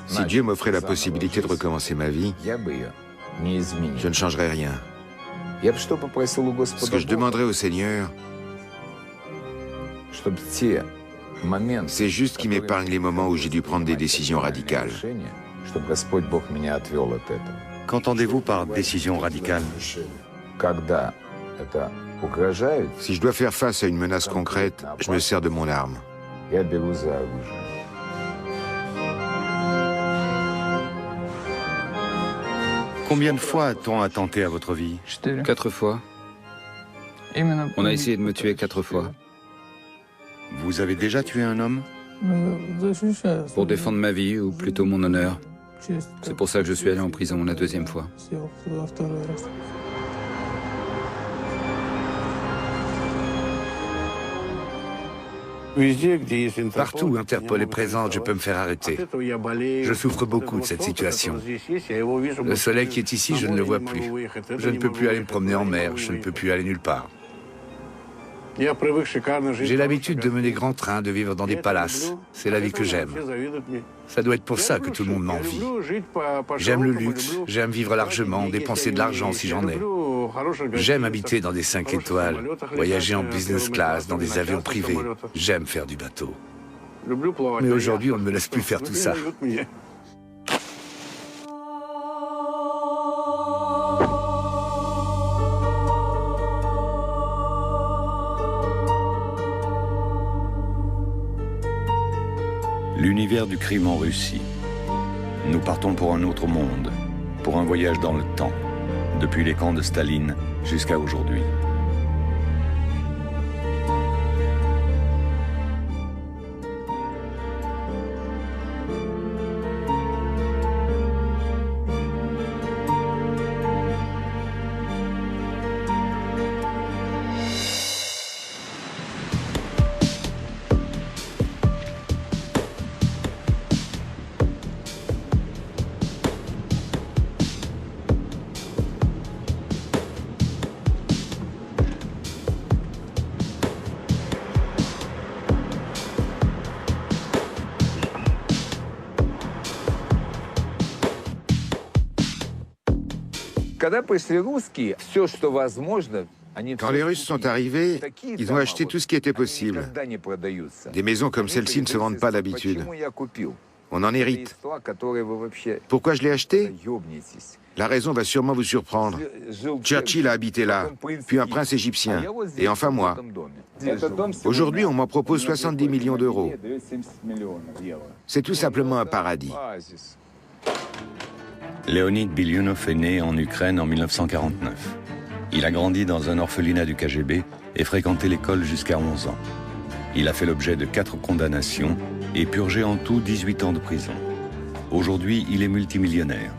Si Dieu m'offrait la possibilité de recommencer ma vie, je ne changerais rien. Ce que je demanderais au Seigneur, c'est juste qu'il m'épargne les moments où j'ai dû prendre des décisions radicales. Qu'entendez-vous par décision radicale? Si je dois faire face à une menace concrète, je me sers de mon arme. Combien de fois a-t-on attenté à votre vie? 4 fois. On a essayé de me tuer 4 fois. Vous avez déjà tué un homme? Pour défendre ma vie, ou plutôt mon honneur. C'est pour ça que je suis allé en prison la 2e fois. Partout où Interpol est présent, je peux me faire arrêter. Je souffre beaucoup de cette situation. Le soleil qui est ici, je ne le vois plus. Je ne peux plus aller me promener en mer, je ne peux plus aller nulle part. J'ai l'habitude de mener grand train, de vivre dans des palaces. C'est la vie que j'aime. Ça doit être pour ça que tout le monde m'envie. J'aime le luxe, j'aime vivre largement, dépenser de l'argent si j'en ai. J'aime habiter dans des 5 étoiles, voyager en business class, dans des avions privés. J'aime faire du bateau. Mais aujourd'hui, on ne me laisse plus faire tout ça. L'univers du crime en Russie. Nous partons pour un autre monde, pour un voyage dans le temps, depuis les camps de Staline jusqu'à aujourd'hui. Quand les Russes sont arrivés, ils ont acheté tout ce qui était possible. Des maisons comme celle-ci ne se vendent pas d'habitude. On en hérite. Pourquoi je l'ai acheté? La raison va sûrement vous surprendre. Churchill a habité là, puis un prince égyptien, et enfin moi. Aujourd'hui, on m'en propose 70 millions d'euros. C'est tout simplement un paradis. Leonid Bilyunov est né en Ukraine en 1949. Il a grandi dans un orphelinat du KGB et fréquenté l'école jusqu'à 11 ans. Il a fait l'objet de 4 condamnations et purgé en tout 18 ans de prison. Aujourd'hui, il est multimillionnaire.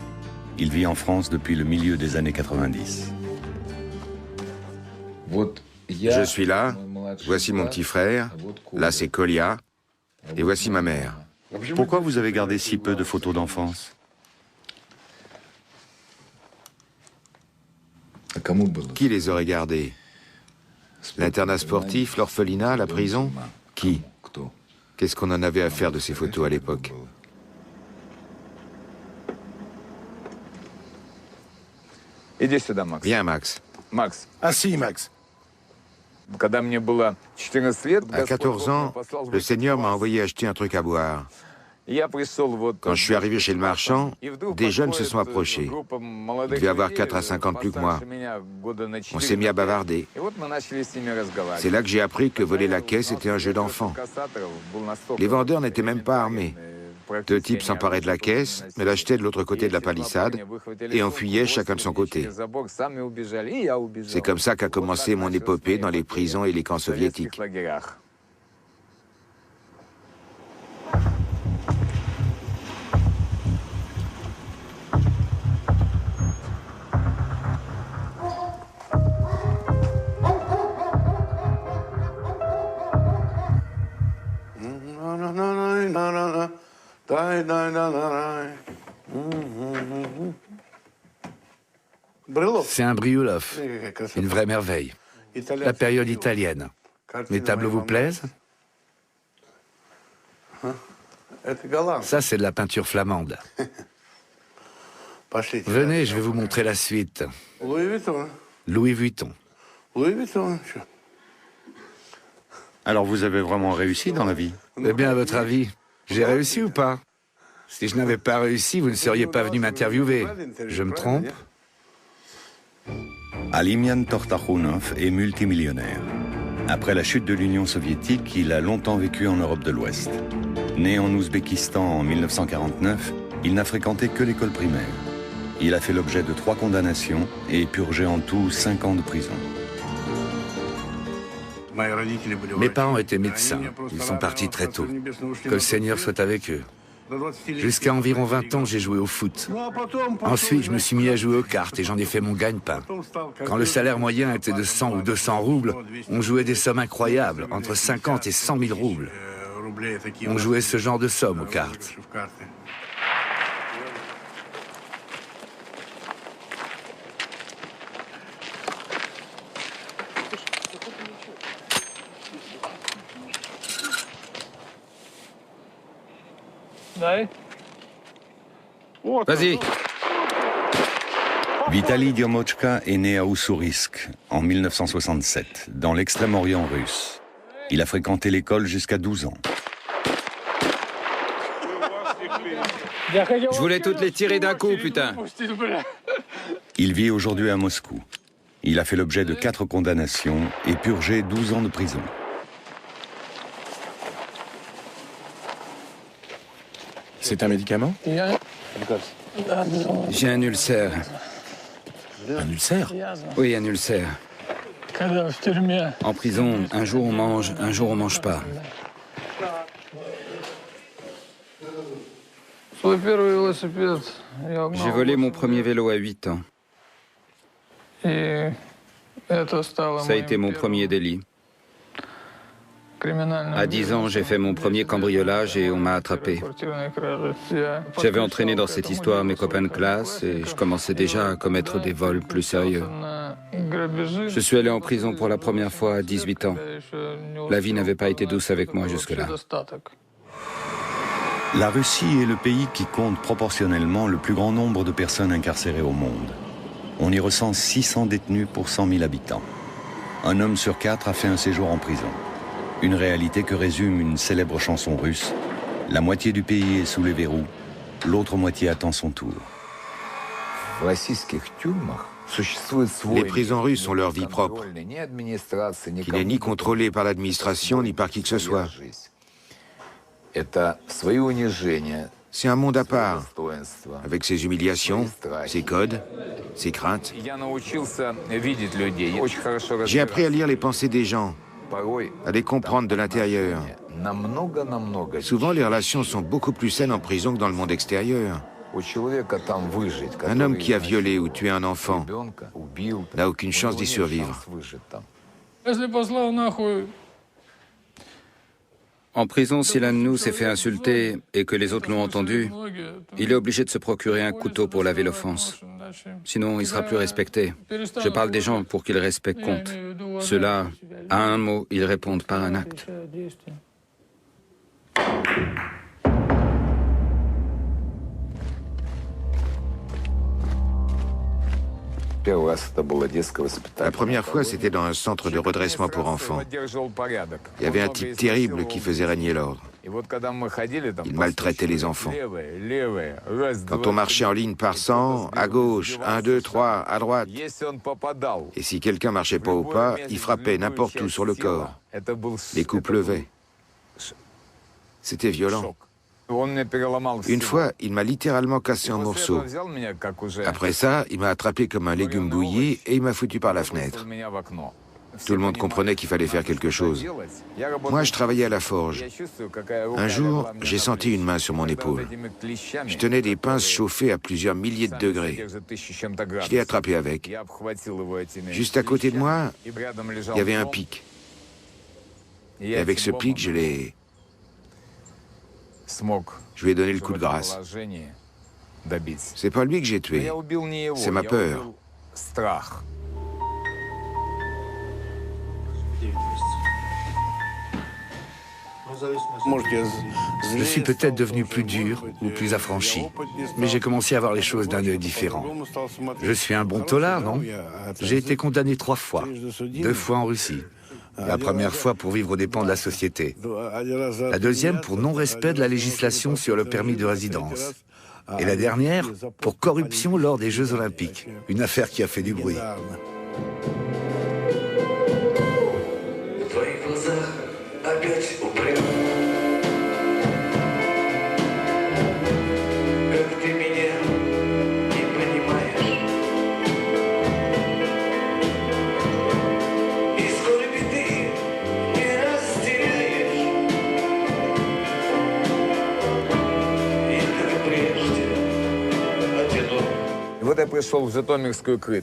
Il vit en France depuis le milieu des années 90. Je suis là, voici mon petit frère, là c'est Kolya, et voici ma mère. Pourquoi vous avez gardé si peu de photos d'enfance? Qui les aurait gardés? L'internat sportif, l'orphelinat, la prison? Qui? Qu'est-ce qu'on en avait à faire de ces photos à l'époque? Viens, Max. Assis, Max. À 14 ans, le Seigneur m'a envoyé acheter un truc à boire. Quand je suis arrivé chez le marchand, des jeunes se sont approchés. Ils devaient avoir 4 à 5 ans de plus que moi. On s'est mis à bavarder. C'est là que j'ai appris que voler la caisse était un jeu d'enfant. Les vendeurs n'étaient même pas armés. 2 types s'emparaient de la caisse, me l'achetaient de l'autre côté de la palissade et enfuyaient chacun de son côté. C'est comme ça qu'a commencé mon épopée dans les prisons et les camps soviétiques. C'est un Brioulov, une vraie merveille. La période italienne. Mes tableaux vous plaisent? Ça, c'est de la peinture flamande. Venez, je vais vous montrer la suite. Louis Vuitton. Alors vous avez vraiment réussi dans la vie? Eh bien, à votre avis, j'ai réussi ou pas? Si je n'avais pas réussi, vous ne seriez pas venu m'interviewer. Je me trompe? Alimian Tortakhunov est multimillionnaire. Après la chute de l'Union soviétique, il a longtemps vécu en Europe de l'Ouest. Né en Ouzbékistan en 1949, il n'a fréquenté que l'école primaire. Il a fait l'objet de 3 condamnations et purgé en tout 5 ans de prison. Mes parents étaient médecins. Ils sont partis très tôt. Que le Seigneur soit avec eux. Jusqu'à environ 20 ans, j'ai joué au foot. Ensuite, je me suis mis à jouer aux cartes et j'en ai fait mon gagne-pain. Quand le salaire moyen était de 100 ou 200 roubles, on jouait des sommes incroyables, entre 50 et 100 000 roubles. On jouait ce genre de sommes aux cartes. Vas-y. Vitali Diomochka est né à Ussurisk en 1967, dans l'extrême-orient russe. Il a fréquenté l'école jusqu'à 12 ans. Je voulais toutes les tirer d'un coup, putain. Il vit aujourd'hui à Moscou. Il a fait l'objet de 4 condamnations et purgé 12 ans de prison. C'est un médicament? J'ai un ulcère. Un ulcère? Oui, un ulcère. En prison, un jour on mange, un jour on mange pas. J'ai volé mon premier vélo à 8 ans. Ça a été mon premier délit. À 10 ans, j'ai fait mon premier cambriolage et on m'a attrapé. J'avais entraîné dans cette histoire mes copains de classe et je commençais déjà à commettre des vols plus sérieux. Je suis allé en prison pour la première fois à 18 ans. La vie n'avait pas été douce avec moi jusque-là. La Russie est le pays qui compte proportionnellement le plus grand nombre de personnes incarcérées au monde. On y recense 600 détenus pour 100 000 habitants. Un homme sur 4 a fait un séjour en prison. Une réalité que résume une célèbre chanson russe. La moitié du pays est sous les verrous, l'autre moitié attend son tour. Les prisons russes ont leur vie propre, qui n'est ni contrôlée par l'administration ni par qui que ce soit. C'est un monde à part, avec ses humiliations, ses codes, ses craintes. J'ai appris à lire les pensées des gens, à les comprendre de l'intérieur. Souvent, les relations sont beaucoup plus saines en prison que dans le monde extérieur. Un homme qui a violé ou tué un enfant n'a aucune chance d'y survivre. En prison, si l'un de nous s'est fait insulter et que les autres l'ont entendu, il est obligé de se procurer un couteau pour laver l'offense. Sinon, il sera plus respecté. Je parle des gens pour qu'ils respectent compte. Ceux-là, à un mot, ils répondent par un acte. La première fois, c'était dans un centre de redressement pour enfants. Il y avait un type terrible qui faisait régner l'ordre. Il maltraitait les enfants. Quand on marchait en ligne par 100, à gauche, 1, 2, 3, à droite. Et si quelqu'un marchait pas au pas, il frappait n'importe où sur le corps. Les coups pleuvaient. C'était violent. Une fois, il m'a littéralement cassé en morceaux. Après ça, il m'a attrapé comme un légume bouilli et il m'a foutu par la fenêtre. Tout le monde comprenait qu'il fallait faire quelque chose. Moi, je travaillais à la forge. Un jour, j'ai senti une main sur mon épaule. Je tenais des pinces chauffées à plusieurs milliers de degrés. Je l'ai attrapé avec. Juste à côté de moi, il y avait un pic. Et avec ce pic, je lui ai donné le coup de grâce. C'est pas lui que j'ai tué, c'est ma peur. Je suis peut-être devenu plus dur ou plus affranchi, mais j'ai commencé à voir les choses d'un œil différent. Je suis un bon tolard, non? J'ai été condamné 3 fois, 2 fois en Russie. La première fois pour vivre aux dépens de la société. La deuxième pour non-respect de la législation sur le permis de résidence. Et la dernière pour corruption lors des Jeux Olympiques. Une affaire qui a fait du bruit.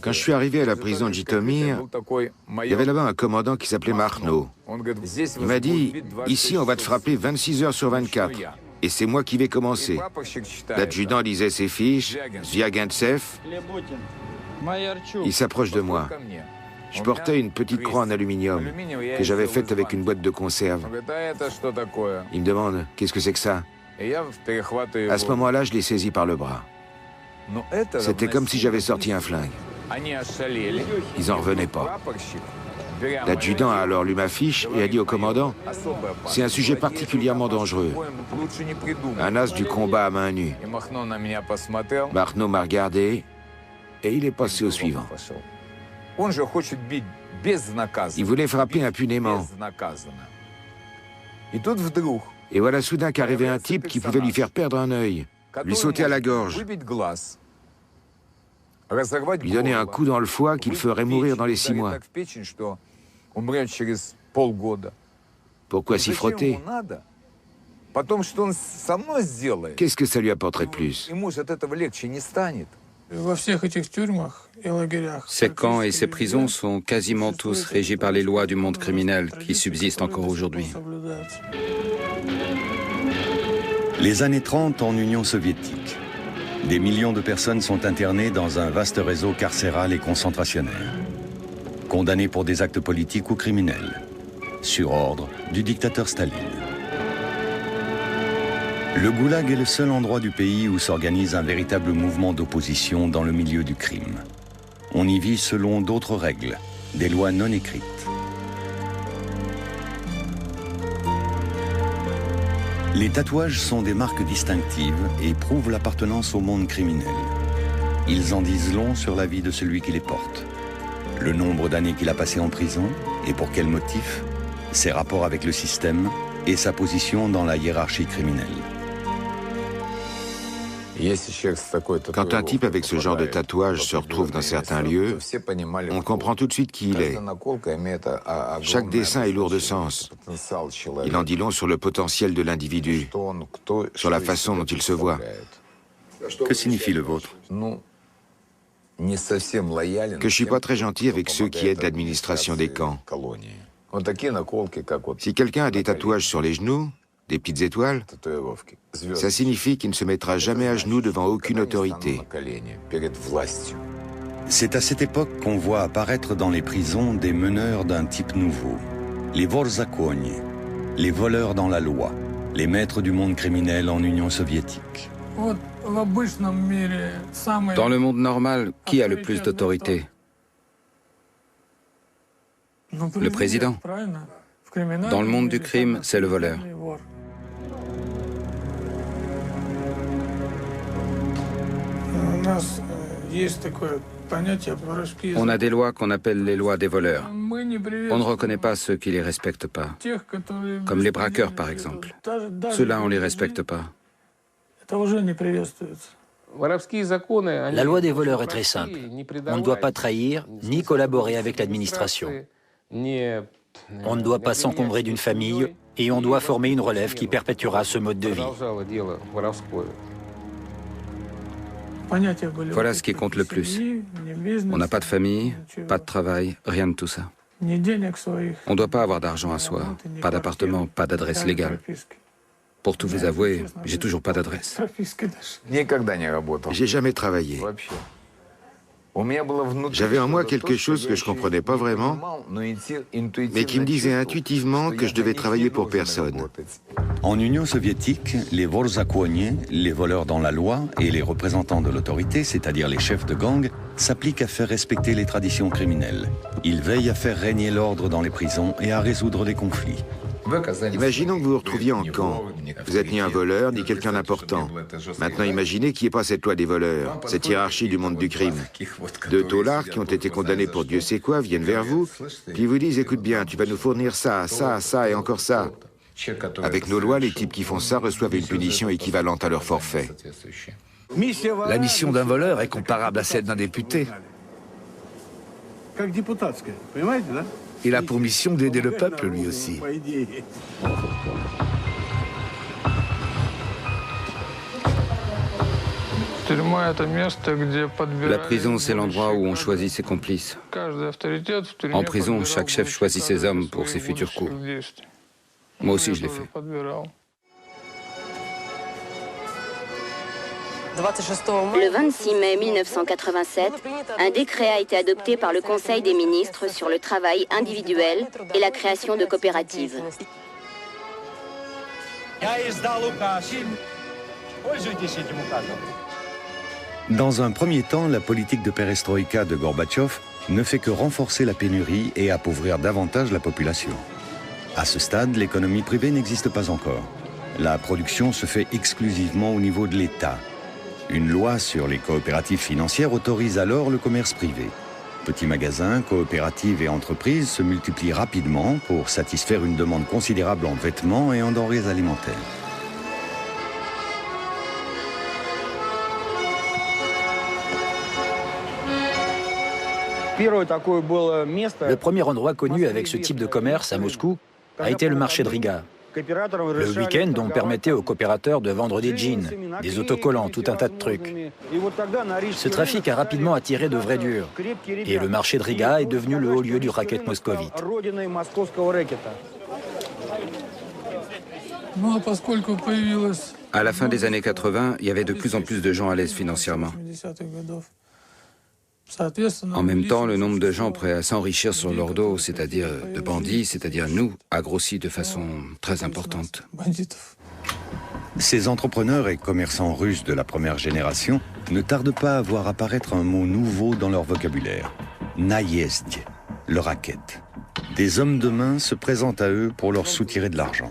Quand je suis arrivé à la prison de Jitomir, il y avait là-bas un commandant qui s'appelait Marno. Il m'a dit, ici on va te frapper 26 heures sur 24. Et c'est moi qui vais commencer. L'adjudant lisait ses fiches, Zviagintsev. Il s'approche de moi. Je portais une petite croix en aluminium que j'avais faite avec une boîte de conserve. Il me demande, qu'est-ce que c'est que ça? À ce moment-là, je l'ai saisi par le bras. C'était comme si j'avais sorti un flingue. Ils n'en revenaient pas. L'adjudant a alors lu ma fiche et a dit au commandant, « C'est un sujet particulièrement dangereux. Un as du combat à main nue. » Marno m'a regardé et il est passé au suivant. Il voulait frapper impunément. Et voilà soudain qu'arrivait un type qui pouvait lui faire perdre un œil, lui sauter à la gorge, lui donner un coup dans le foie qu'il ferait mourir dans les 6 mois. Pourquoi s'y frotter? Qu'est-ce que ça lui apporterait de plus? Ces camps et ces prisons sont quasiment tous régis par les lois du monde criminel qui subsistent encore aujourd'hui. Les années 30 en Union soviétique. Des millions de personnes sont internées dans un vaste réseau carcéral et concentrationnaire. Condamnées pour des actes politiques ou criminels, sur ordre du dictateur Staline. Le goulag est le seul endroit du pays où s'organise un véritable mouvement d'opposition dans le milieu du crime. On y vit selon d'autres règles, des lois non écrites. Les tatouages sont des marques distinctives et prouvent l'appartenance au monde criminel. Ils en disent long sur la vie de celui qui les porte. Le nombre d'années qu'il a passé en prison et pour quel motif, ses rapports avec le système et sa position dans la hiérarchie criminelle. Quand un type avec ce genre de tatouage se retrouve dans certains lieux, on comprend tout de suite qui il est. Chaque dessin est lourd de sens. Il en dit long sur le potentiel de l'individu, sur la façon dont il se voit. Que signifie le vôtre? Que je ne suis pas très gentil avec ceux qui aident l'administration des camps. Si quelqu'un a des tatouages sur les genoux, des petites étoiles, ça signifie qu'il ne se mettra jamais à genoux devant aucune autorité. C'est à cette époque qu'on voit apparaître dans les prisons des meneurs d'un type nouveau. Les vorzakoni, les voleurs dans la loi, les maîtres du monde criminel en Union soviétique. Dans le monde normal, qui a le plus d'autorité? Le président. Dans le monde du crime, c'est le voleur. On a des lois qu'on appelle les lois des voleurs. On ne reconnaît pas ceux qui ne les respectent pas. Comme les braqueurs, par exemple. Ceux-là, on ne les respecte pas. La loi des voleurs est très simple. On ne doit pas trahir ni collaborer avec l'administration. On ne doit pas s'encombrer d'une famille et on doit former une relève qui perpétuera ce mode de vie. Voilà ce qui compte le plus. On n'a pas de famille, pas de travail, rien de tout ça. On ne doit pas avoir d'argent à soi, pas d'appartement, pas d'adresse légale. Pour tout vous avouer, j'ai toujours pas d'adresse. J'ai jamais travaillé. J'avais en moi quelque chose que je ne comprenais pas vraiment, mais qui me disait intuitivement que je devais travailler pour personne. En Union soviétique, les vorzakonie, les voleurs dans la loi, et les représentants de l'autorité, c'est-à-dire les chefs de gang, s'appliquent à faire respecter les traditions criminelles. Ils veillent à faire régner l'ordre dans les prisons et à résoudre des conflits. Imaginons que vous vous retrouviez en camp. Vous n'êtes ni un voleur, ni quelqu'un d'important. Maintenant, imaginez qu'il n'y ait pas cette loi des voleurs, cette hiérarchie du monde du crime. Deux taulards qui ont été condamnés pour Dieu sait quoi viennent vers vous, puis ils vous disent, écoute bien, tu vas nous fournir ça, ça, ça et encore ça. Avec nos lois, les types qui font ça reçoivent une punition équivalente à leur forfait. La mission d'un voleur est comparable à celle d'un député. Il a pour mission d'aider le peuple, lui aussi. La prison, c'est l'endroit où on choisit ses complices. En prison, chaque chef choisit ses hommes pour ses futurs coups. Moi aussi, je l'ai fait. Le 26 mai 1987, un décret a été adopté par le Conseil des ministres sur le travail individuel et la création de coopératives. Dans un premier temps, la politique de perestroïka de Gorbatchev ne fait que renforcer la pénurie et appauvrir davantage la population. À ce stade, l'économie privée n'existe pas encore. La production se fait exclusivement au niveau de l'État. Une loi sur les coopératives financières autorise alors le commerce privé. Petits magasins, coopératives et entreprises se multiplient rapidement pour satisfaire une demande considérable en vêtements et en denrées alimentaires. Le premier endroit connu avec ce type de commerce à Moscou a été le marché de Riga. Le week-end, on permettait aux coopérateurs de vendre des jeans, des autocollants, tout un tas de trucs. Ce trafic a rapidement attiré de vrais durs. Et le marché de Riga est devenu le haut lieu du racket moscovite. À la fin des années 80, il y avait de plus en plus de gens à l'aise financièrement. En même temps, le nombre de gens prêts à s'enrichir sur leur dos, c'est-à-dire de bandits, c'est-à-dire nous, a grossi de façon très importante. Ces entrepreneurs et commerçants russes de la première génération ne tardent pas à voir apparaître un mot nouveau dans leur vocabulaire. Naïezdie, le racket. Des hommes de main se présentent à eux pour leur soutirer de l'argent.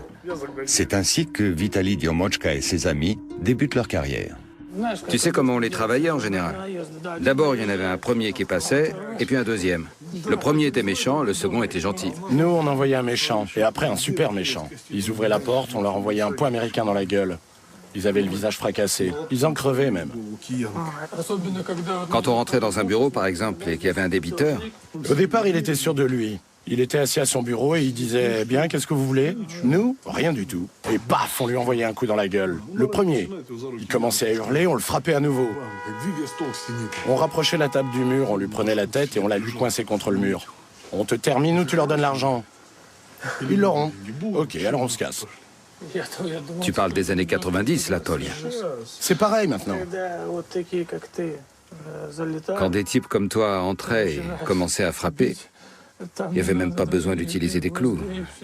C'est ainsi que Vitali Diomochka et ses amis débutent leur carrière. Tu sais comment on les travaillait en général? D'abord, il y en avait un premier qui passait, et puis un deuxième. Le premier était méchant, le second était gentil. Nous, on envoyait un méchant, et après un super méchant. Ils ouvraient la porte, on leur envoyait un poing américain dans la gueule. Ils avaient le visage fracassé. Ils en crevaient même. Quand on rentrait dans un bureau, par exemple, et qu'il y avait un débiteur... Au départ, il était sûr de lui. Il était assis à son bureau et il disait « Bien, qu'est-ce que vous voulez ?» Nous, rien du tout. Et paf, on lui envoyait un coup dans la gueule. Le premier. Il commençait à hurler, on le frappait à nouveau. On rapprochait la table du mur, on lui prenait la tête et on la lui coinçait contre le mur. On te termine ou tu leur donnes l'argent? Ils l'auront. Ok, alors on se casse. Tu parles des années 90, là, Tolia. C'est pareil maintenant. Quand des types comme toi entraient et commençaient à frapper, il n'y avait même pas besoin d'utiliser des clous.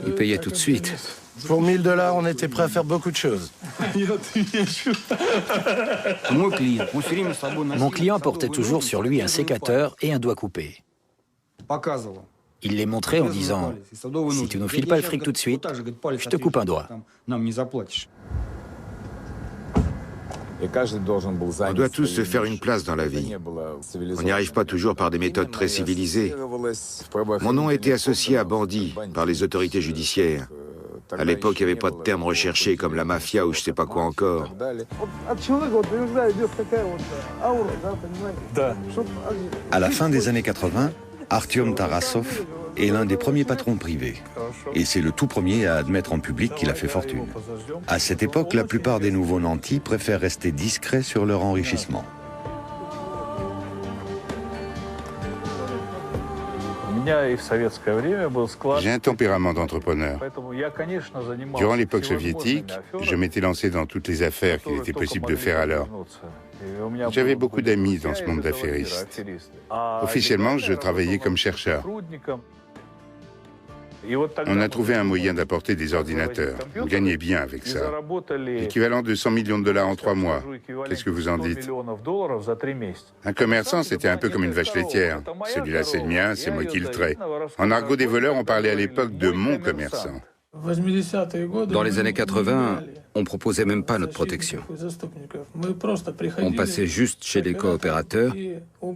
Ils payaient tout de suite. Pour $1000, on était prêt à faire beaucoup de choses. Mon client portait toujours sur lui un sécateur et un doigt coupé. Il les montrait en disant « Si tu nous files pas le fric tout de suite, je te coupe un doigt. » On doit tous se faire une place dans la vie. On n'y arrive pas toujours par des méthodes très civilisées. Mon nom était associé à bandit par les autorités judiciaires. À l'époque, il n'y avait pas de terme recherché comme la mafia ou je sais pas quoi encore. À la fin des années 80, Artyom Tarasov est l'un des premiers patrons privés. Et c'est le tout premier à admettre en public qu'il a fait fortune. À cette époque, la plupart des nouveaux nantis préfèrent rester discrets sur leur enrichissement. J'ai un tempérament d'entrepreneur. Durant l'époque soviétique, je m'étais lancé dans toutes les affaires qu'il était possible de faire alors. J'avais beaucoup d'amis dans ce monde d'affairistes. Officiellement, je travaillais comme chercheur. On a trouvé un moyen d'apporter des ordinateurs. On gagnait bien avec ça. L'équivalent de 100 millions de dollars en 3 mois. Qu'est-ce que vous en dites? Un commerçant, c'était un peu comme une vache laitière. Celui-là, c'est le mien, c'est moi qui le trais. En argot des voleurs, on parlait à l'époque de mon commerçant. Dans les années 80, on proposait même pas notre protection. On passait juste chez les coopérateurs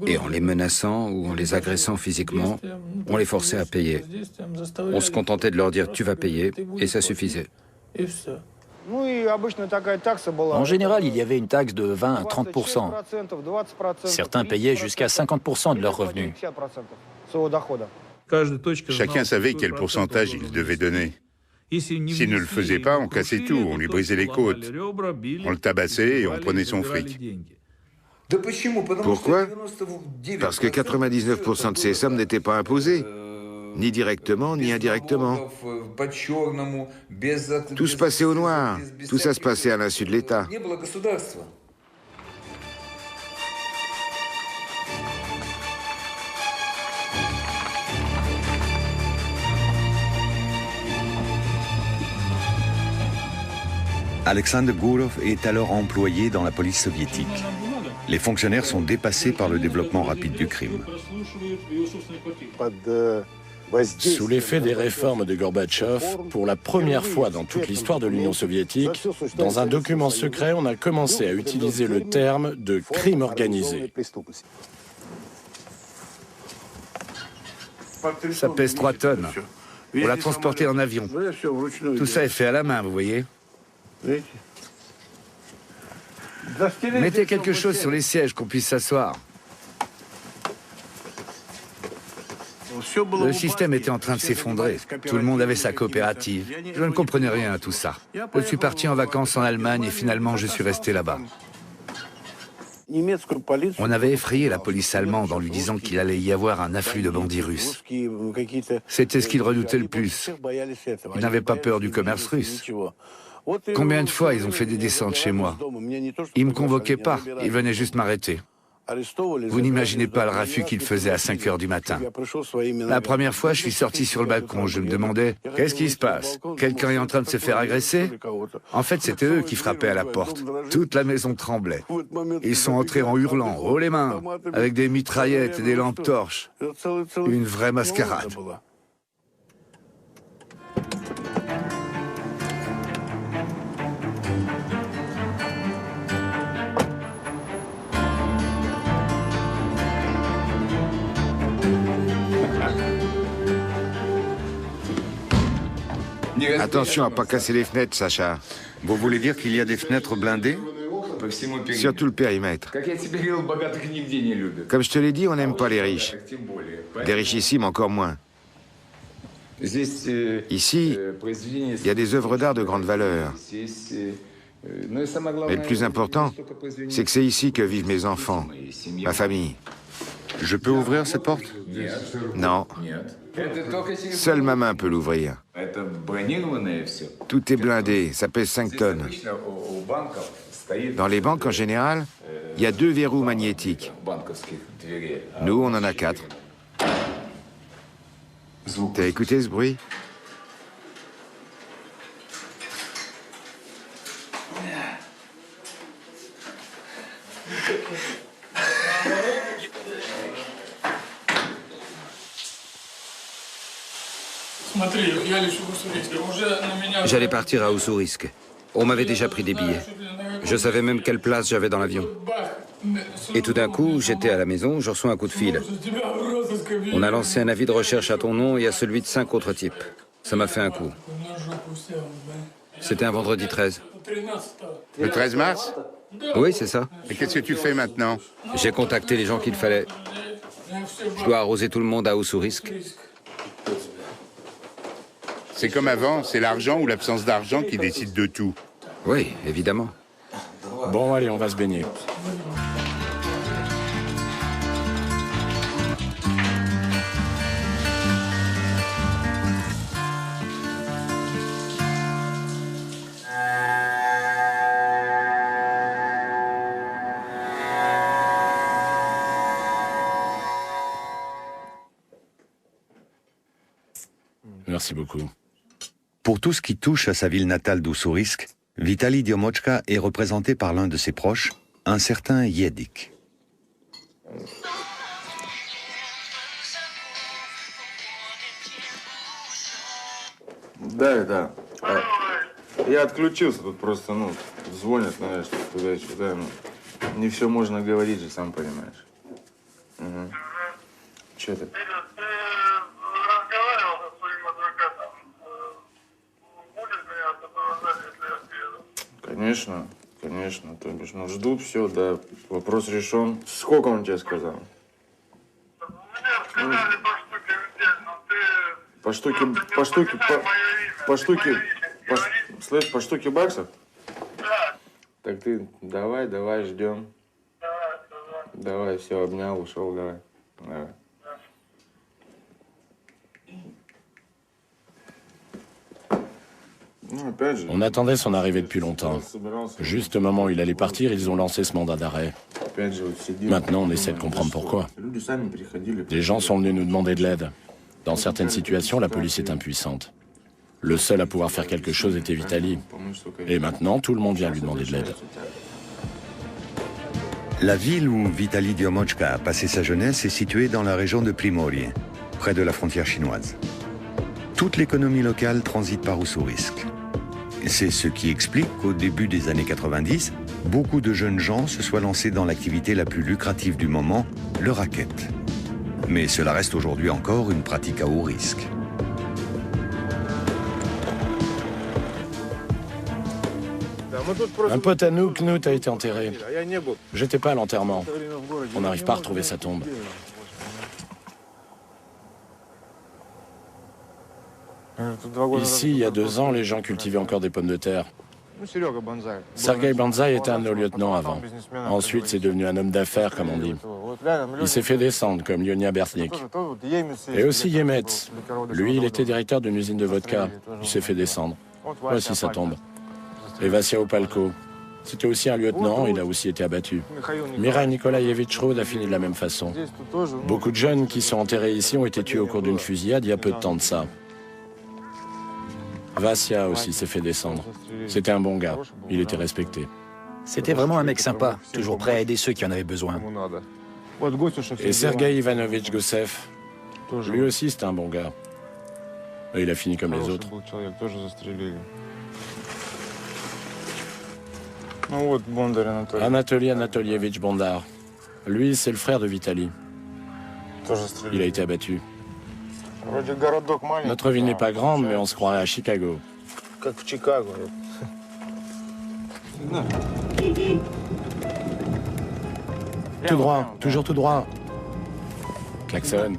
et en les menaçant ou en les agressant physiquement, on les forçait à payer. On se contentait de leur dire « tu vas payer » et ça suffisait. En général, il y avait une taxe de 20 à 30%. Certains payaient jusqu'à 50% de leurs revenus. Chacun savait quel pourcentage il devait donner. S'il ne le faisait pas, on cassait tout, on lui brisait les côtes. On le tabassait et on prenait son fric. Pourquoi? Parce que 99% de ces sommes n'étaient pas imposées, ni directement, ni indirectement. Tout se passait au noir, tout ça se passait à l'insu de l'État. Alexander Gurov est alors employé dans la police soviétique. Les fonctionnaires sont dépassés par le développement rapide du crime. Sous l'effet des réformes de Gorbatchev, pour la première fois dans toute l'histoire de l'Union soviétique, dans un document secret, on a commencé à utiliser le terme de crime organisé. Ça pèse 3 tonnes. On l'a transporté en avion. Tout ça est fait à la main, vous voyez. Mettez quelque chose sur les sièges, qu'on puisse s'asseoir. Le système était en train de s'effondrer. Tout le monde avait sa coopérative. Je ne comprenais rien à tout ça. Je suis parti en vacances en Allemagne et finalement je suis resté là-bas. On avait effrayé la police allemande en lui disant qu'il allait y avoir un afflux de bandits russes. C'était ce qu'ils redoutaient le plus. Ils n'avaient pas peur du commerce russe. Combien de fois ils ont fait des descentes chez moi? Ils ne me convoquaient pas, ils venaient juste m'arrêter. Vous n'imaginez pas le raffut qu'ils faisaient à 5 heures du matin. La première fois, je suis sorti sur le balcon, je me demandais « Qu'est-ce qui se passe? Quelqu'un est en train de se faire agresser ?» En fait, c'était eux qui frappaient à la porte. Toute la maison tremblait. Ils sont entrés en hurlant « Haut les mains !» avec des mitraillettes et des lampes torches. Une vraie mascarade. Attention à ne pas casser les fenêtres, Sacha. Vous voulez dire qu'il y a des fenêtres blindées? Sur tout le périmètre. Comme je te l'ai dit, on n'aime pas les riches. Des richissimes encore moins. Ici, il y a des œuvres d'art de grande valeur. Mais le plus important, c'est que c'est ici que vivent mes enfants, ma famille. Je peux ouvrir cette porte? Non. Seule ma main peut l'ouvrir. Tout est blindé, ça pèse 5 tonnes. Dans les banques, en général, il y a 2 verrous magnétiques. Nous, on en a 4. T'as écouté ce bruit? J'allais partir à Ussurisk. On m'avait déjà pris des billets. Je savais même quelle place j'avais dans l'avion. Et tout d'un coup, j'étais à la maison, je reçois un coup de fil. On a lancé un avis de recherche à ton nom et à celui de 5 autres types. Ça m'a fait un coup. C'était un vendredi 13. Le 13 mars? Oui, c'est ça. Et qu'est-ce que tu fais maintenant? J'ai contacté les gens qu'il fallait. Je dois arroser tout le monde à Ussurisk. C'est comme avant, c'est l'argent ou l'absence d'argent qui décide de tout. Oui, évidemment. Bon, allez, on va se baigner. Merci beaucoup. Pour tout ce qui touche à sa ville natale d'Ussurisk, Vitali Diomochka est représenté par l'un de ses proches, un certain Yedik. Да. Я отключился, тут просто, звонят, знаешь, туда-сюда, не все можно говорить же, сам понимаешь. Угу. Че ты? Ты разговаривал со своим адвокатом. Будешь меня сопровождать, если я приеду? Конечно, то бишь, ждут, все, да, вопрос решен. Сколько он тебе сказал? Мне сказали по штуке в день, но ты... Слышь, по штуке баксов? Да. Так ты давай, ждем. Давай, все, обнял, ушел, давай. On attendait son arrivée depuis longtemps. Juste au moment où il allait partir, ils ont lancé ce mandat d'arrêt. Maintenant, on essaie de comprendre pourquoi. Des gens sont venus nous demander de l'aide. Dans certaines situations, la police est impuissante. Le seul à pouvoir faire quelque chose était Vitali. Et maintenant, tout le monde vient lui demander de l'aide. La ville où Vitali Diomochka a passé sa jeunesse est située dans la région de Primorie, près de la frontière chinoise. Toute l'économie locale transite par Ussurisk. C'est ce qui explique qu'au début des années 90, beaucoup de jeunes gens se soient lancés dans l'activité la plus lucrative du moment, le racket. Mais cela reste aujourd'hui encore une pratique à haut risque. Un pote à nous, Knut, a été enterré. J'étais pas à l'enterrement. On n'arrive pas à retrouver sa tombe. Ici, il y a 2 ans, les gens cultivaient encore des pommes de terre. Sergei Banzai était un de nos lieutenants avant. Ensuite, c'est devenu un homme d'affaires, comme on dit. Il s'est fait descendre, comme Lyonia Bertnik. Et aussi Yemetz. Lui, il était directeur d'une usine de vodka. Il s'est fait descendre. Voici sa tombe. Et Vassia Opalko. C'était aussi un lieutenant, il a aussi été abattu. Mirai Nikolaevitch Rod a fini de la même façon. Beaucoup de jeunes qui sont enterrés ici ont été tués au cours d'une fusillade il y a peu de temps de ça. Vassia aussi s'est fait descendre. C'était un bon gars, il était respecté. C'était vraiment un mec sympa, toujours prêt à aider ceux qui en avaient besoin. Et Sergei Ivanovitch Gossev, lui aussi c'était un bon gars. Et il a fini comme les autres. Anatoly Anatolievitch Bondar. Lui, c'est le frère de Vitali. Il a été abattu. Notre ville n'est pas grande, mais on se croirait à Chicago. Tout droit, toujours tout droit. Klaxon.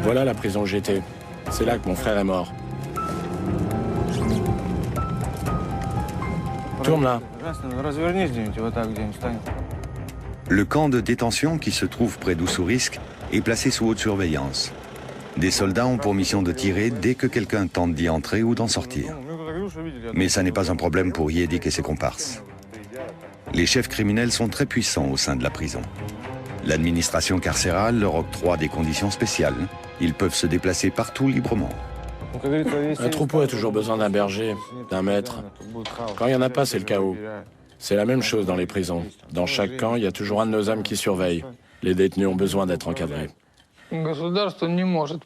Voilà la prison où j'étais. C'est là que mon frère est mort. Tourne là. Le camp de détention qui se trouve près d'Ussurisk est placé sous haute surveillance. Des soldats ont pour mission de tirer dès que quelqu'un tente d'y entrer ou d'en sortir. Mais ça n'est pas un problème pour Yedik et ses comparses. Les chefs criminels sont très puissants au sein de la prison. L'administration carcérale leur octroie des conditions spéciales. Ils peuvent se déplacer partout librement. Un troupeau a toujours besoin d'un berger, d'un maître. Quand il n'y en a pas, c'est le chaos. C'est la même chose dans les prisons. Dans chaque camp, il y a toujours un de nos hommes qui surveille. Les détenus ont besoin d'être encadrés.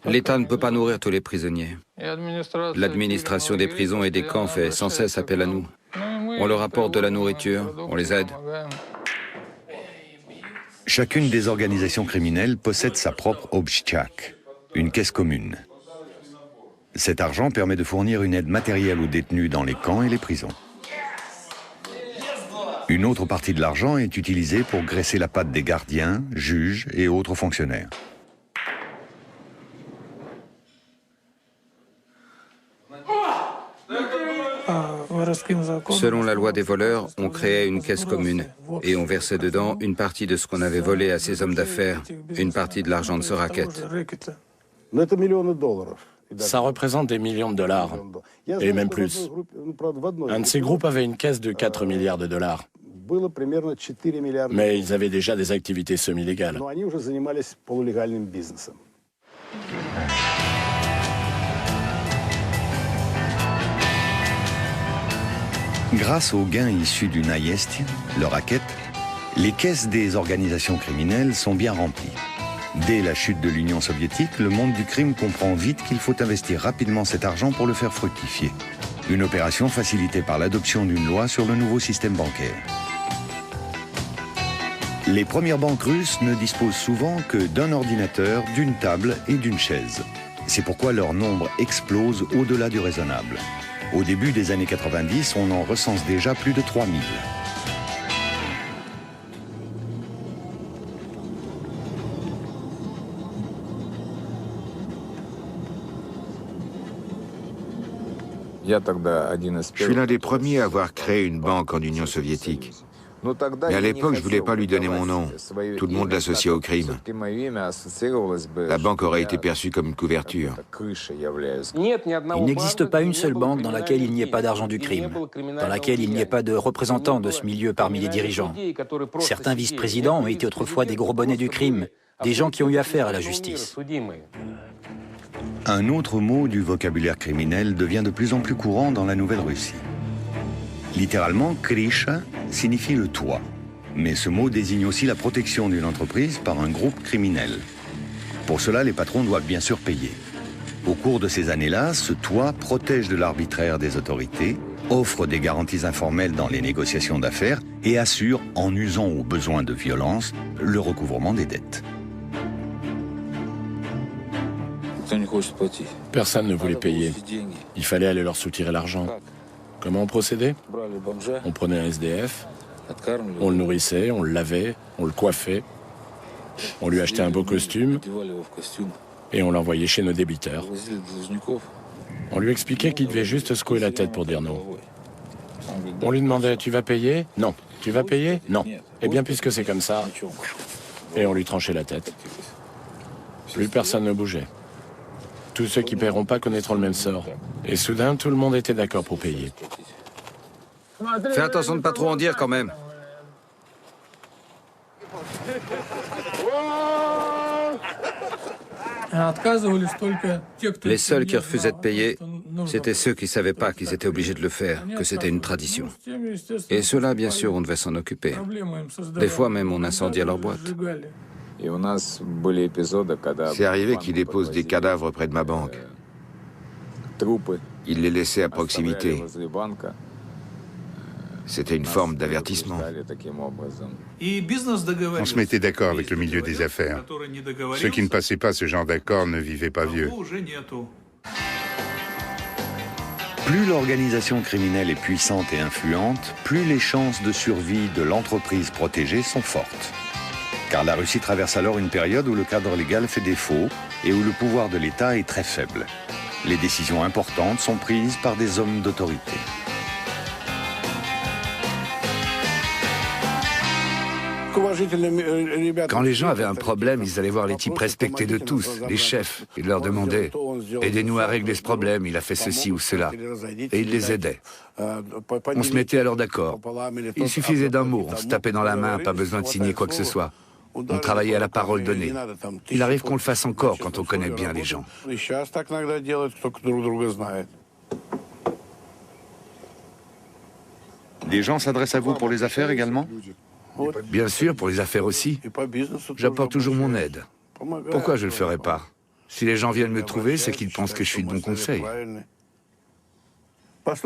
L'État ne peut pas nourrir tous les prisonniers. L'administration des prisons et des camps fait sans cesse appel à nous. On leur apporte de la nourriture, on les aide. Chacune des organisations criminelles possède sa propre obchtchak, une caisse commune. Cet argent permet de fournir une aide matérielle aux détenus dans les camps et les prisons. Une autre partie de l'argent est utilisée pour graisser la patte des gardiens, juges et autres fonctionnaires. Selon la loi des voleurs, on créait une caisse commune et on versait dedans une partie de ce qu'on avait volé à ces hommes d'affaires, une partie de l'argent de ce racket. Ça représente des millions de dollars, et même plus. Un de ces groupes avait une caisse de 4 milliards de dollars. Mais ils avaient déjà des activités semi-légales. Grâce aux gains issus du naïesti, le racket, les caisses des organisations criminelles sont bien remplies. Dès la chute de l'Union soviétique, le monde du crime comprend vite qu'il faut investir rapidement cet argent pour le faire fructifier. Une opération facilitée par l'adoption d'une loi sur le nouveau système bancaire. Les premières banques russes ne disposent souvent que d'un ordinateur, d'une table et d'une chaise. C'est pourquoi leur nombre explose au-delà du raisonnable. Au début des années 90, on en recense déjà plus de 3000. Je suis l'un des premiers à avoir créé une banque en Union soviétique. Mais à l'époque, je ne voulais pas lui donner mon nom. Tout le monde l'associait au crime. La banque aurait été perçue comme une couverture. Il n'existe pas une seule banque dans laquelle il n'y ait pas d'argent du crime, dans laquelle il n'y ait pas de représentants de ce milieu parmi les dirigeants. Certains vice-présidents ont été autrefois des gros bonnets du crime, des gens qui ont eu affaire à la justice. Un autre mot du vocabulaire criminel devient de plus en plus courant dans la Nouvelle-Russie. Littéralement, krisha signifie le toit. Mais ce mot désigne aussi la protection d'une entreprise par un groupe criminel. Pour cela, les patrons doivent bien sûr payer. Au cours de ces années-là, ce toit protège de l'arbitraire des autorités, offre des garanties informelles dans les négociations d'affaires et assure, en usant au besoin de violence, le recouvrement des dettes. Personne ne voulait payer. Il fallait aller leur soutirer l'argent. Comment on procédait? On prenait un SDF, on le nourrissait, on le lavait, on le coiffait, on lui achetait un beau costume et on l'envoyait chez nos débiteurs. On lui expliquait qu'il devait juste secouer la tête pour dire non. On lui demandait « Tu vas payer ?»« Non. »« Tu vas payer ?»« Non. » Eh bien, puisque c'est comme ça, et on lui tranchait la tête. Plus personne ne bougeait. Tous ceux qui ne paieront pas connaîtront le même sort. Et soudain, tout le monde était d'accord pour payer. Fais attention de ne pas trop en dire quand même. Les seuls qui refusaient de payer, c'était ceux qui ne savaient pas qu'ils étaient obligés de le faire, que c'était une tradition. Et ceux-là, bien sûr, on devait s'en occuper. Des fois même, on incendiait leur boîte. C'est arrivé qu'il dépose des cadavres près de ma banque. Il les laissait à proximité. C'était une forme d'avertissement. On se mettait d'accord avec le milieu des affaires. Ceux qui ne passaient pas ce genre d'accord ne vivaient pas vieux. Plus l'organisation criminelle est puissante et influente, plus les chances de survie de l'entreprise protégée sont fortes. Car la Russie traverse alors une période où le cadre légal fait défaut et où le pouvoir de l'État est très faible. Les décisions importantes sont prises par des hommes d'autorité. Quand les gens avaient un problème, ils allaient voir les types respectés de tous, les chefs. Ils leur demandaient « Aidez-nous à régler ce problème, il a fait ceci ou cela ». Et ils les aidaient. On se mettait alors d'accord. Il suffisait d'un mot, on se tapait dans la main, pas besoin de signer quoi que ce soit. On travaillait à la parole donnée. Il arrive qu'on le fasse encore quand on connaît bien les gens. Des gens s'adressent à vous pour les affaires également? Bien sûr, pour les affaires aussi. J'apporte toujours mon aide. Pourquoi je ne le ferais pas? Si les gens viennent me trouver, c'est qu'ils pensent que je suis de bon conseil.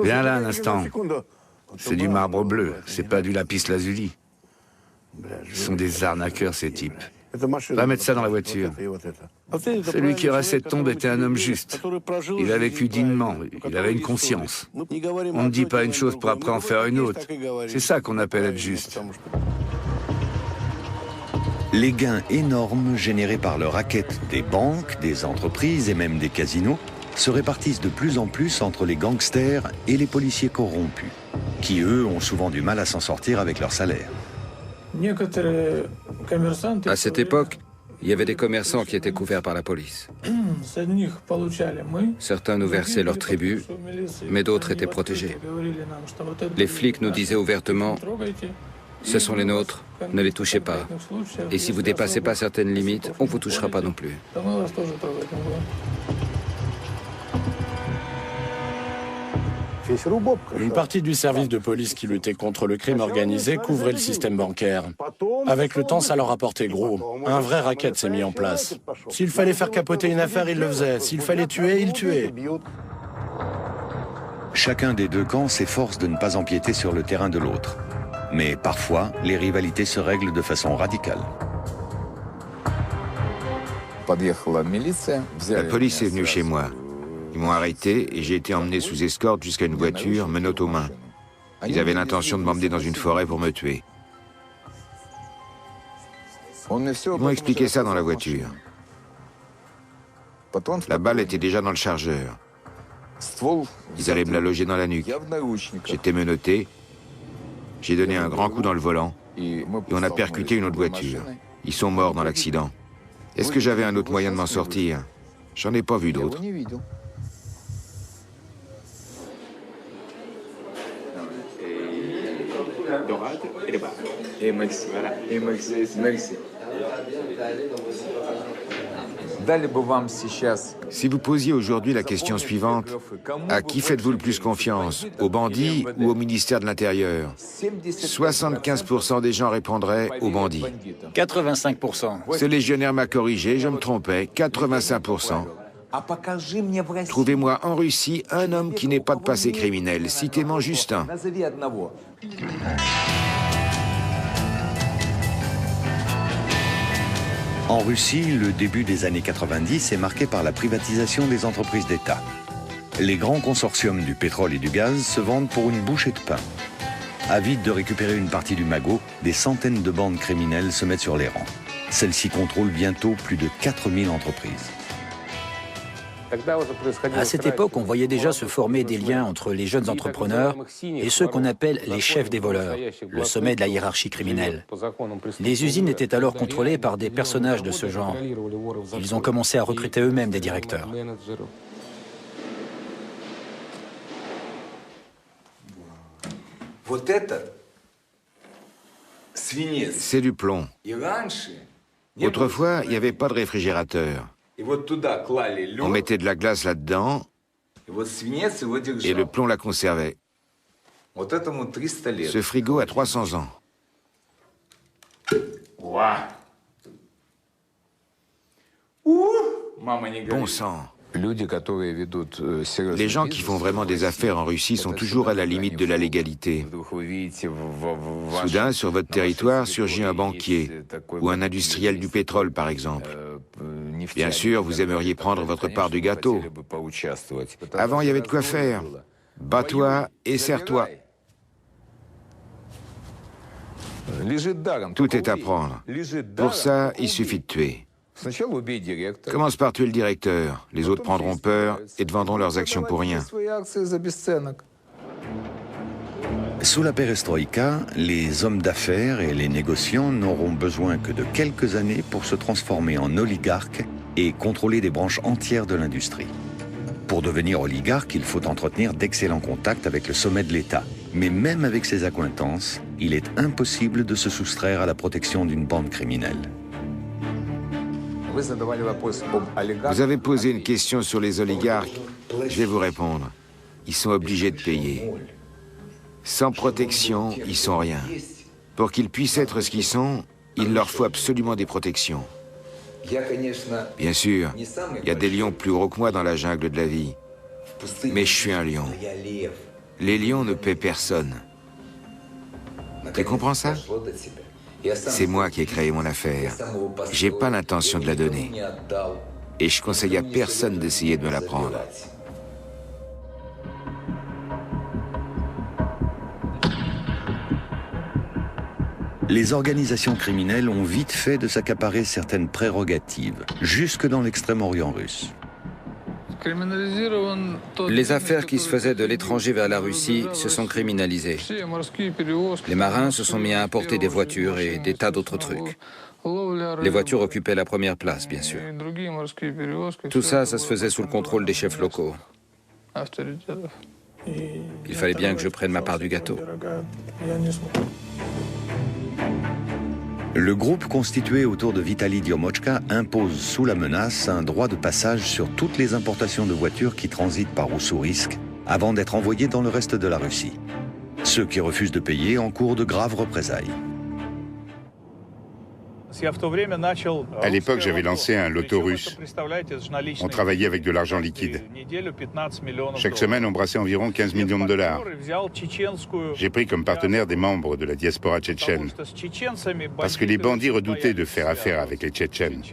Viens là un instant. C'est du marbre bleu, c'est pas du lapis lazuli. Ce sont des arnaqueurs, ces types. Va mettre ça dans la voiture. Celui qui aura cette tombe était un homme juste. Il a vécu dignement, il avait une conscience. On ne dit pas une chose pour après en faire une autre. C'est ça qu'on appelle être juste. Les gains énormes générés par le racket des banques, des entreprises et même des casinos se répartissent de plus en plus entre les gangsters et les policiers corrompus, qui eux ont souvent du mal à s'en sortir avec leur salaire. À cette époque, il y avait des commerçants qui étaient couverts par la police. Certains nous versaient leur tribut, mais d'autres étaient protégés. Les flics nous disaient ouvertement Ce sont les nôtres, ne les touchez pas. Et si vous dépassez pas certaines limites, on vous touchera pas non plus. Une partie du service de police qui luttait contre le crime organisé couvrait le système bancaire. Avec le temps, ça leur a porté gros. Un vrai racket s'est mis en place. S'il fallait faire capoter une affaire, ils le faisaient. S'il fallait tuer, ils tuaient. Chacun des deux camps s'efforce de ne pas empiéter sur le terrain de l'autre. Mais parfois, les rivalités se règlent de façon radicale. La police est venue chez moi. Ils m'ont arrêté et j'ai été emmené sous escorte jusqu'à une voiture, menottes aux mains. Ils avaient l'intention de m'emmener dans une forêt pour me tuer. Ils m'ont expliqué ça dans la voiture. La balle était déjà dans le chargeur. Ils allaient me la loger dans la nuque. J'étais menotté. J'ai donné un grand coup dans le volant et on a percuté une autre voiture. Ils sont morts dans l'accident. Est-ce que j'avais un autre moyen de m'en sortir? J'en ai pas vu d'autre. Si vous posiez aujourd'hui la question suivante, à qui faites-vous le plus confiance, aux bandits ou au ministère de l'Intérieur? 75% des gens répondraient aux bandits. 85%. Ce légionnaire m'a corrigé, je me trompais, 85%. Trouvez-moi en Russie un homme qui n'ait pas de passé criminel. Citez-moi juste un. En Russie, le début des années 90 est marqué par la privatisation des entreprises d'État. Les grands consortiums du pétrole et du gaz se vendent pour une bouchée de pain. Avides de récupérer une partie du magot, des centaines de bandes criminelles se mettent sur les rangs. Celles-ci contrôlent bientôt plus de 4000 entreprises. À cette époque, on voyait déjà se former des liens entre les jeunes entrepreneurs et ceux qu'on appelle les chefs des voleurs, le sommet de la hiérarchie criminelle. Les usines étaient alors contrôlées par des personnages de ce genre. Ils ont commencé à recruter eux-mêmes des directeurs. C'est du plomb. Autrefois, il n'y avait pas de réfrigérateur. On mettait de la glace là-dedans et le plomb la conservait. Ce frigo a 300 ans. Bon sang. Les gens qui font vraiment des affaires en Russie sont toujours à la limite de la légalité. Soudain, sur votre territoire, surgit un banquier ou un industriel du pétrole, par exemple. Bien sûr, vous aimeriez prendre votre part du gâteau. Avant, il y avait de quoi faire. Bats-toi et serre-toi. Tout est à prendre. Pour ça, il suffit de tuer. Commence par tuer le directeur. Les autres prendront peur et te vendront leurs actions pour rien. Sous la perestroïka, les hommes d'affaires et les négociants n'auront besoin que de quelques années pour se transformer en oligarques et contrôler des branches entières de l'industrie. Pour devenir oligarque, il faut entretenir d'excellents contacts avec le sommet de l'État. Mais même avec ces accointances, il est impossible de se soustraire à la protection d'une bande criminelle. Vous avez posé une question sur les oligarques. Je vais vous répondre. Ils sont obligés de payer. Sans protection, ils sont rien. Pour qu'ils puissent être ce qu'ils sont, il leur faut absolument des protections. Bien sûr, il y a des lions plus gros que moi dans la jungle de la vie. Mais je suis un lion. Les lions ne paient personne. Tu comprends ça? C'est moi qui ai créé mon affaire. J'ai pas l'intention de la donner. Et je conseille à personne d'essayer de me la prendre. Les organisations criminelles ont vite fait de s'accaparer certaines prérogatives, jusque dans l'extrême-orient russe. Les affaires qui se faisaient de l'étranger vers la Russie se sont criminalisées. Les marins se sont mis à importer des voitures et des tas d'autres trucs. Les voitures occupaient la première place, bien sûr. Tout ça, ça se faisait sous le contrôle des chefs locaux. Il fallait bien que je prenne ma part du gâteau. Le groupe constitué autour de Vitali Diomochka impose sous la menace un droit de passage sur toutes les importations de voitures qui transitent par Oussourisk avant d'être envoyées dans le reste de la Russie. Ceux qui refusent de payer encourent de graves représailles. À l'époque, j'avais lancé un loto russe. On travaillait avec de l'argent liquide. Chaque semaine, on brassait environ 15 millions de dollars. J'ai pris comme partenaire des membres de la diaspora tchétchène. Parce que les bandits redoutaient de faire affaire avec les Tchétchènes.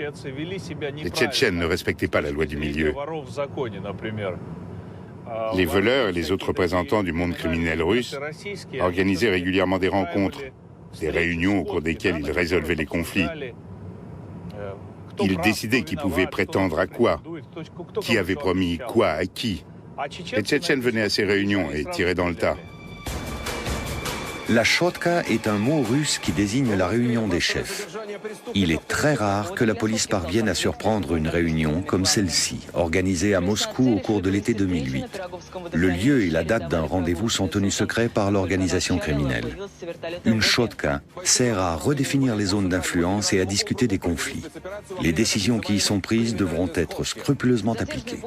Les Tchétchènes ne respectaient pas la loi du milieu. Les voleurs et les autres représentants du monde criminel russe organisaient régulièrement des rencontres, des réunions au cours desquelles ils résolvaient les conflits. Ils décidaient qui pouvait prétendre à quoi, qui avait promis quoi à qui. Les Tchétchènes venaient à ces réunions et tiraient dans le tas. La chotka est un mot russe qui désigne la réunion des chefs. Il est très rare que la police parvienne à surprendre une réunion comme celle-ci, organisée à Moscou au cours de l'été 2008. Le lieu et la date d'un rendez-vous sont tenus secrets par l'organisation criminelle. Une chotka sert à redéfinir les zones d'influence et à discuter des conflits. Les décisions qui y sont prises devront être scrupuleusement appliquées.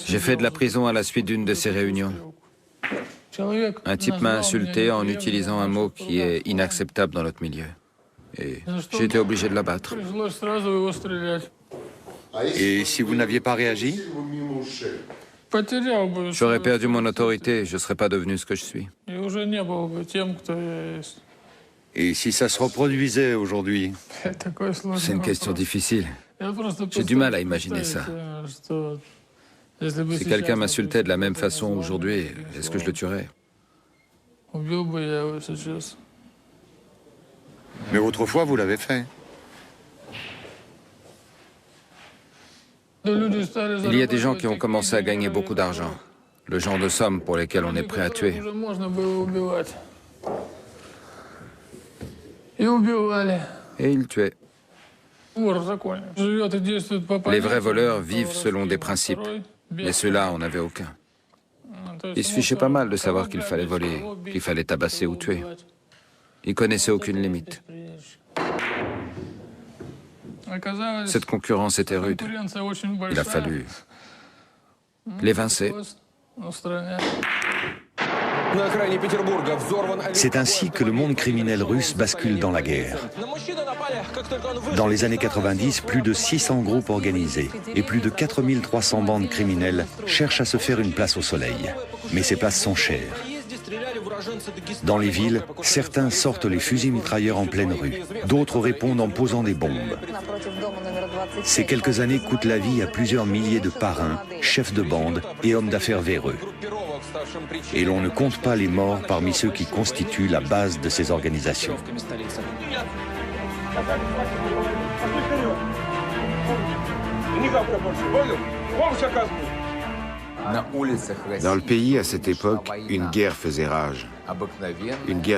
J'ai fait de la prison à la suite d'une de ces réunions. Un type m'a insulté en utilisant un mot qui est inacceptable dans notre milieu. Et j'ai été obligé de l'abattre. Et si vous n'aviez pas réagi? J'aurais perdu mon autorité, je ne serais pas devenu ce que je suis. Et si ça se reproduisait aujourd'hui? C'est une question difficile. J'ai du mal à imaginer ça. Si quelqu'un m'insultait de la même façon aujourd'hui, est-ce que je le tuerais? Mais autrefois, vous l'avez fait. Il y a des gens qui ont commencé à gagner beaucoup d'argent. Le genre de sommes pour lesquelles on est prêt à tuer. Et ils tuaient. Les vrais voleurs vivent selon des principes, mais ceux-là, on n'avait aucun. Ils se fichaient pas mal de savoir qu'il fallait voler, qu'il fallait tabasser ou tuer. Ils connaissaient aucune limite. Cette concurrence était rude. Il a fallu l'évincer. C'est ainsi que le monde criminel russe bascule dans la guerre. Dans les années 90, plus de 600 groupes organisés et plus de 4300 bandes criminelles cherchent à se faire une place au soleil. Mais ces places sont chères. Dans les villes, certains sortent les fusils mitrailleurs en pleine rue. D'autres répondent en posant des bombes. Ces quelques années coûtent la vie à plusieurs milliers de parrains, chefs de bande et hommes d'affaires véreux. Et l'on ne compte pas les morts parmi ceux qui constituent la base de ces organisations. Dans le pays, à cette époque, une guerre faisait rage. Une guerre